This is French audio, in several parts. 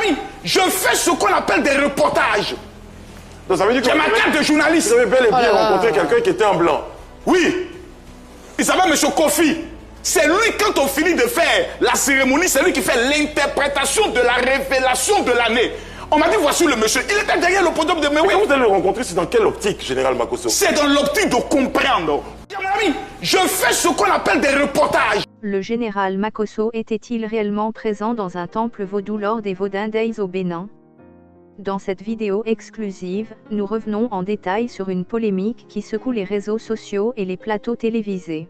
ami, je fais ce qu'on appelle des reportages. Donc ça veut dire que j'ai ma carte de journaliste. Vous avez bel et bien rencontré quelqu'un qui était en blanc. Oui. Il s'appelle M. Kofi. C'est lui, quand on finit de faire la cérémonie, c'est lui qui fait l'interprétation de la révélation de l'année. On m'a dit, voici le monsieur. Il était derrière le podium de Mewe. Quand vous allez le rencontrer, c'est dans quelle optique, Général Makosso? C'est dans l'optique de comprendre. Mon ami, je fais ce qu'on appelle des reportages. Le général Makosso était-il réellement présent dans un temple vaudou lors des Vodun Days au Bénin? Dans cette vidéo exclusive, nous revenons en détail sur une polémique qui secoue les réseaux sociaux et les plateaux télévisés.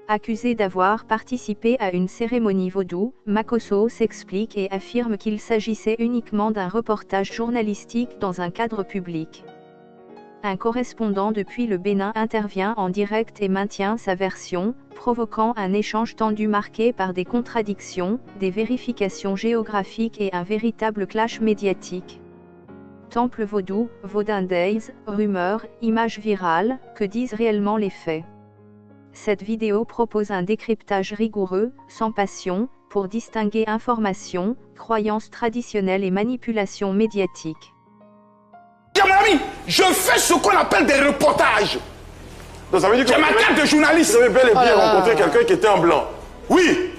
Accusé d'avoir participé à une cérémonie vaudou, Makosso s'explique et affirme qu'il s'agissait uniquement d'un reportage journalistique dans un cadre public. Un correspondant depuis le Bénin intervient en direct et maintient sa version, provoquant un échange tendu marqué par des contradictions, des vérifications géographiques et un véritable clash médiatique. Temple vaudou, Vodun Days, rumeurs, images virales, que disent réellement les faits? Cette vidéo propose un décryptage rigoureux, sans passion, pour distinguer information, croyances traditionnelles et manipulations médiatiques. Mon ami, je fais ce qu'on appelle des reportages. Donc ça veut dire que j'ai ma carte de journaliste. Vous avez bel et bien rencontré quelqu'un qui était en blanc. Oui.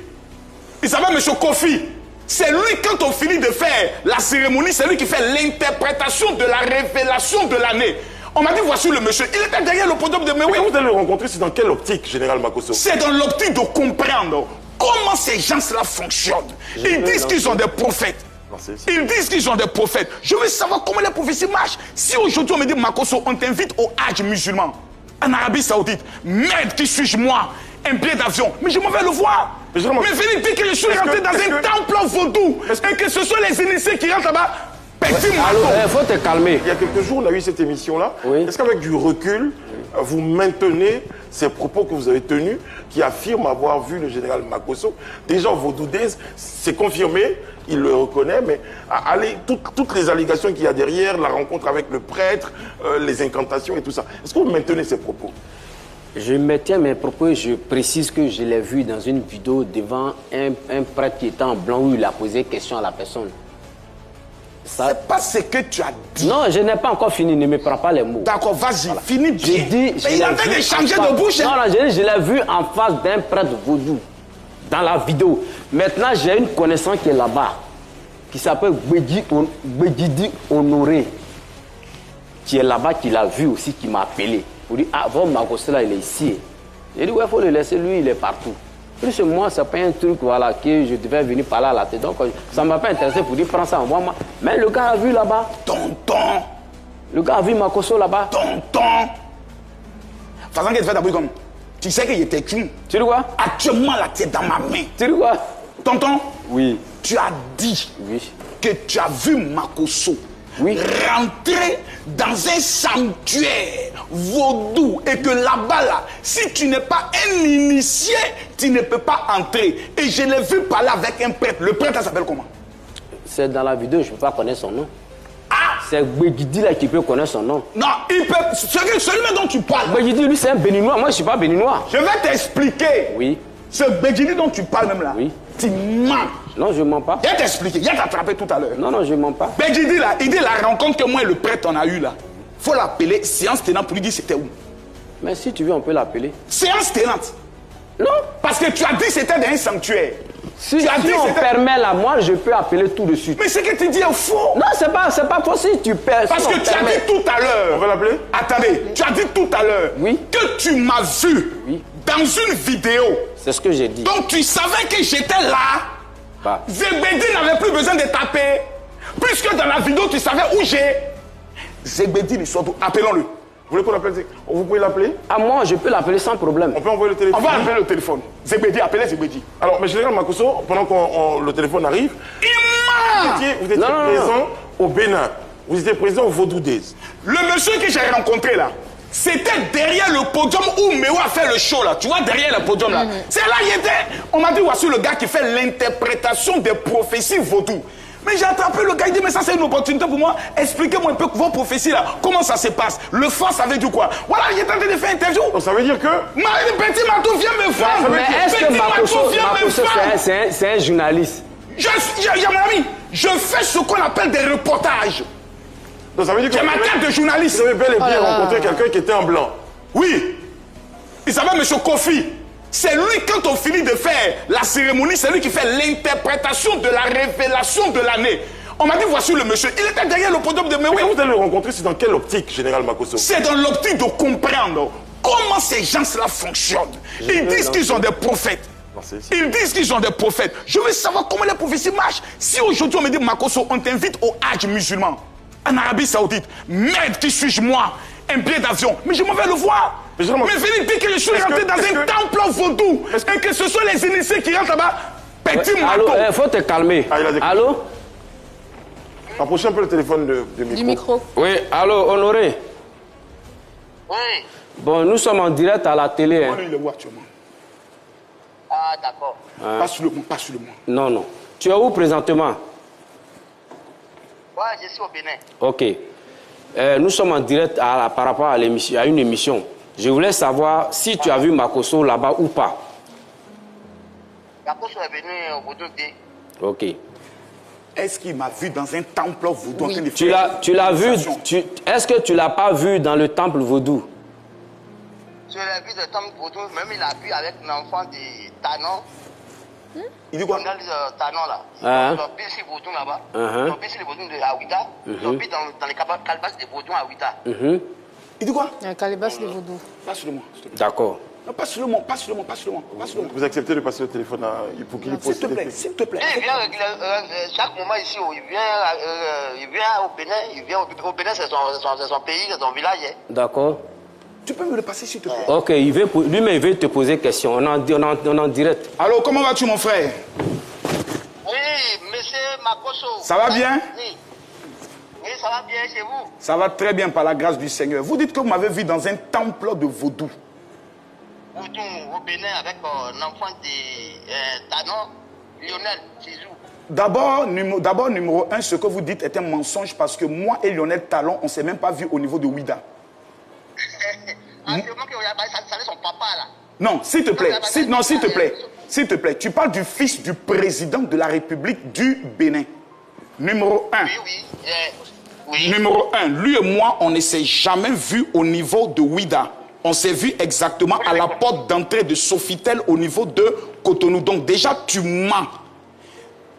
Il s'appelle M. Kofi. C'est lui, quand on finit de faire la cérémonie, c'est lui qui fait l'interprétation de la révélation de l'année. On m'a dit, voici le monsieur. Il était derrière le podium de Mewe. Quand vous allez le rencontrer, c'est dans quelle optique, Général Makosso? C'est dans l'optique de comprendre comment ces gens-là fonctionnent. Ils disent qu'ils ont des prophètes. Ils disent qu'ils ont des prophètes. Je veux savoir comment les prophéties marchent. Si aujourd'hui on me dit, Makosso, on t'invite au Hajj musulman, en Arabie Saoudite, merde, qui suis-je moi? Un billet d'avion. Mais je m'en vais le voir. Mais venez dire que je suis rentré dans un temple vaudou et que ce sont les initiés qui rentrent là-bas. Il faut te calmer. Il y a quelques jours, on a eu cette émission-là. Oui. Est-ce qu'avec du recul, vous maintenez ces propos que vous avez tenus qui affirment avoir vu le général Makosso? Déjà, Vodou Days, c'est confirmé, il le reconnaît, mais toutes les allégations qu'il y a derrière, la rencontre avec le prêtre, les incantations et tout ça, est-ce que vous maintenez ces propos? Je maintiens mes propos et je précise que je l'ai vu dans une vidéo devant un prêtre qui était en blanc où il a posé question à la personne. C'est pas ce que tu as dit. Non, je n'ai pas encore fini, ne me prends pas les mots. D'accord, vas-y, finis bien. Mais il a fait changer de bouche. Non, je l'ai vu en face d'un prêtre vaudou, dans la vidéo. Maintenant, j'ai une connaissance qui est là-bas, qui s'appelle Gbedjidi Honoré, qui est là-bas, qui l'a vu aussi, qui m'a appelé. Pour dire, ah, votre Makosso là, il est ici. J'ai dit, ouais, il faut le laisser, lui, il est partout. Plus moi, c'est pas un truc voilà, que je devais venir parler à la tête. Donc, ça ne m'a pas intéressé pour dire, prends ça, envoie-moi. Mais le gars a vu là-bas. Tonton. Le gars a vu Makosso là-bas. Tonton. Faisant que tu fais d'abord comme. Tu sais qu'il était cul. Tu dis quoi? Actuellement, là, tu es dans ma main. Tu dis quoi? Tonton. Oui. Tu as dit que tu as vu Makosso rentrer dans un sanctuaire vaudou et que là-bas, là, si tu n'es pas un initié, tu ne peux pas entrer. Et je l'ai vu parler avec un prêtre. Le prêtre, ça s'appelle comment? C'est dans la vidéo, je ne peux pas connaître son nom. Ah! C'est Gbedjidi là qui peut connaître son nom. Non, il peut. Celui dont tu parles. Gbedjidi, lui, c'est un béninois. Moi, je ne suis pas béninois. Je vais t'expliquer. Oui. Ce Gbedjidi dont tu parles même là. Oui. Tu mens. Non, je ne mens pas. Il va t'expliquer. Il va t'attraper tout à l'heure. Non, je ne mens pas. Gbedjidi là, il dit la rencontre que moi et le prêtre on a eu là. Faut l'appeler séance tenante pour lui dire c'était où. Mais si tu veux, on peut l'appeler. Séance tenante. Non. Parce que tu as dit que c'était dans un sanctuaire. Si on permet là, moi je peux appeler tout de suite. Mais ce que tu dis est faux. Non, c'est pas faux si tu perds. Parce que tu as dit tout à l'heure. On va l'appeler? Attendez, tu as dit tout à l'heure que tu m'as vu dans une vidéo. C'est ce que j'ai dit. Donc tu savais que j'étais là. Zegbedi n'avait plus besoin de taper. Puisque dans la vidéo tu savais où j'ai. Zegbedi, appelons-le. Vous voulez qu'on l'appelle? Vous pouvez l'appeler? À moi, je peux l'appeler sans problème. On peut envoyer le téléphone? On va appeler le téléphone. Zegbedi, appelez Zegbedi. Alors, mais général Makosso, pendant que le téléphone arrive, vous étiez présent au Bénin. Vous étiez présent au Vodou Days. Le monsieur que j'ai rencontré là, c'était derrière le podium où Mewe a fait le show là. Tu vois, derrière le podium là. C'est là il était. On m'a dit, voici le gars qui fait l'interprétation des prophéties vaudou. Mais j'ai attrapé le gars, il dit, mais ça c'est une opportunité pour moi. Expliquez-moi un peu vos prophéties là. Comment ça se passe? Le phare, ça veut dire quoi? Voilà, il est en train de faire une interview. Donc ça veut dire que... Petit Matou, viens me voir. Mais est-ce que Makosso, c'est un journaliste? Je mon ami, je fais ce qu'on appelle des reportages. Donc ça veut dire que j'ai ma tête de journaliste. Vous avez bel et bien rencontré quelqu'un qui était en blanc. Oui. Il s'appelle M. Kofi. C'est lui, quand on finit de faire la cérémonie, c'est lui qui fait l'interprétation de la révélation de l'année. On m'a dit, voici le monsieur. Il était derrière le podium de Mewe. Quand vous allez le rencontrer, c'est dans quelle optique, Général Makosso? C'est dans l'optique de comprendre comment ces gens-là fonctionnent. Ils disent qu'ils ont des prophètes. Ils disent qu'ils ont des prophètes. Je veux savoir comment les prophéties marchent. Si aujourd'hui on me dit, Makosso, on t'invite au Hajj musulman, en Arabie Saoudite, merde, qui suis-je moi? Un billet d'avion. Mais je m'en vais le voir. Mais venez dire que je suis rentré dans un temple vaudou. Et que ce sont les initiés qui rentrent là-bas. Petit Mako. Il faut te calmer. Allô? Approchez un peu le téléphone du micro. Oui, allô, Honoré? Oui. Bon, nous sommes en direct à la télé. Hein. Il le voit actuellement. Ah, d'accord. Passe-le-moi, passe-le-moi. Non, non. Tu es où présentement? Ouais, je suis au Bénin. Ok. Nous sommes en direct par rapport à une émission. Je voulais savoir si tu as vu Makosso là-bas ou pas. Makosso est venu au Vaudou. Ok. Est-ce qu'il m'a vu dans un temple vaudou? Oui. Tu l'as vu? Est-ce que tu ne l'as pas vu dans le temple vaudou? Je l'ai vu dans le temple vaudou, même il a vu avec l'enfant de Tanon. Il dit quoi? On a Tanon là. Ils ont pissé le vaudou là-bas. Ils ont pissé le vaudou de Aouida. Ils ont pissé dans les calebasses de vaudou à Aouida. Il dit quoi? Un calebasse de vaudou. Passe-le-moi. D'accord. Passe-le-moi, passe-le-moi, passe-le-moi. Vous acceptez de passer le téléphone pour qu'il pose. S'il te plaît, s'il te plaît. Il vient chaque moment ici, il vient au Bénin, au Bénin, c'est son pays, c'est son village. D'accord. Tu peux me le passer, s'il te plaît? Ok, lui-même il veut te poser question. On est en direct. Allô, comment vas-tu, mon frère? Oui, monsieur Makosso. Ça va bien? Oui. Oui, ça va bien chez vous? Ça va très bien par la grâce du Seigneur. Vous dites que vous m'avez vu dans un temple de vaudou. Vaudou au Bénin avec l'enfant de Tanon, Lionel Tizou. D'abord, numéro 1, ce que vous dites est un mensonge parce que moi et Lionel Talon, on ne s'est même pas vu au niveau de Ouida. C'est moi qui ça son papa là. Non, s'il te plaît. Non, s'il te plaît. S'il te plaît, tu parles du fils du président de la République du Bénin. Numéro 1. Oui. Numéro 1, lui et moi, on ne s'est jamais vu au niveau de Ouida. On s'est vu exactement à la porte d'entrée de Sofitel au niveau de Cotonou. Donc déjà, tu mens.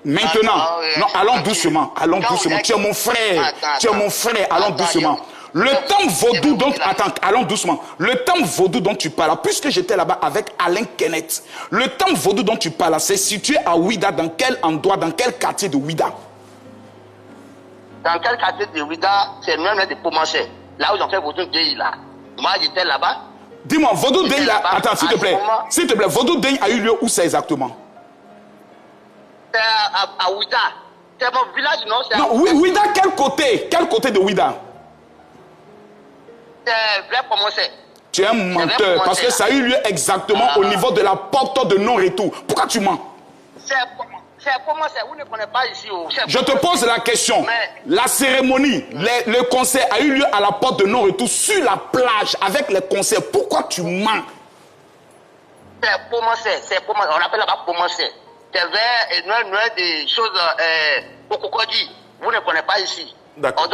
Maintenant, non, allons doucement, allons doucement. Tu es mon frère, tu es mon frère, allons doucement. Le temple vaudou dont... Attends, allons doucement. Le temple vaudou dont tu parles, puisque j'étais là-bas avec Alain Kenneth, le temple vaudou dont tu parles, c'est situé à Ouida. Dans quel endroit, dans quel quartier de Ouida? Dans quel quartier de Ouida? C'est même là de Pomancé. Là où ils ont fait Vaudou Dey là. Moi, j'étais là-bas. Dis-moi, Vaudou Dey là... Attends, s'il te plaît. S'il te plaît, Vaudou Dey a eu lieu où c'est exactement? C'est à Ouida. C'est mon village, non? Non, Ouida, quel côté? Quel côté de Ouida? C'est vrai Pomancé. Tu es un menteur, parce que ça a eu lieu exactement au niveau de la porte de non-retour. Pourquoi tu mens? C'est comment ça? Vous ne connaissez pas ici. Je te pose la question. La cérémonie, le concert a eu lieu à la porte de non-retour sur la plage avec les concerts. Pourquoi tu mens? C'est comment on appelle là-bas Pomancé. C'est vers des choses au Cocody. Vous ne connaissez pas ici. D'accord.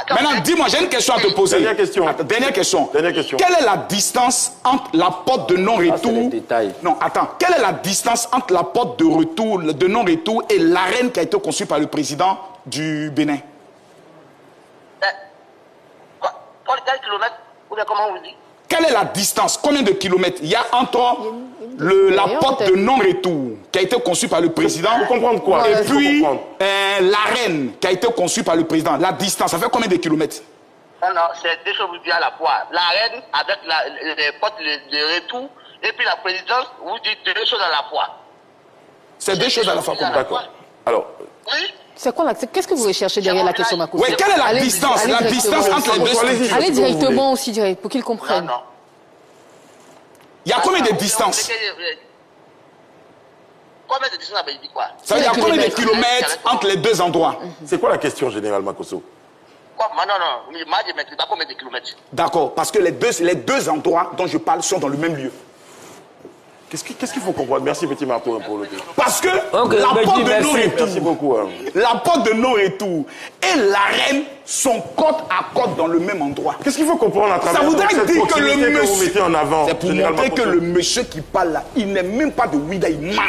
Maintenant, dis-moi, j'ai une question à te poser. Dernière question. Attends, dernière question. Quelle est la distance entre la porte de non-retour... Non, attends. Quelle est la distance entre la porte de retour, de non-retour et l'arène qui a été conçue par le président du Bénin? Quel kilomètre? Comment on vous dit? Quelle est la distance? Combien de kilomètres il y a entre la porte de non-retour qui a été conçue par le président? Vous comprenez quoi? Et puis l'arène qui a été conçue par le président. La distance, ça fait combien de kilomètres? Non, c'est deux choses à la fois. L'arène avec les portes de retour et puis la présidence, vous dites deux choses à la fois. C'est deux choses à la fois. D'accord. Alors. Oui. C'est quoi qu'est-ce que vous recherchez derrière la question, Makosso? Oui, quelle est la distance? La distance entre les deux structures. Allez directement aussi, pour qu'ils comprennent. Non. Il y a combien de distance? Combien de distance avez-vous dit quoi? Ça veut dire combien de kilomètres entre les deux endroits? C'est quoi la question, Général Makosso? Non, moi je ne maîtrise pas combien de kilomètres. D'accord, parce que les deux endroits dont je parle sont dans le même lieu. Qu'est-ce qu'il faut comprendre? Merci, petit marteau, pour le temps. Parce que Okay, la porte de merci. non-retour, Merci beaucoup. la porte de non-retour et l'arène sont côte à côte dans le même endroit. Qu'est-ce qu'il faut comprendre à travers Ça voudrait cette dire que le proximité que vous monsieur, mettez en avant? c'est pour Général montrer que Makosso. le monsieur qui parle là, il n'est même pas de Ouida, il ment.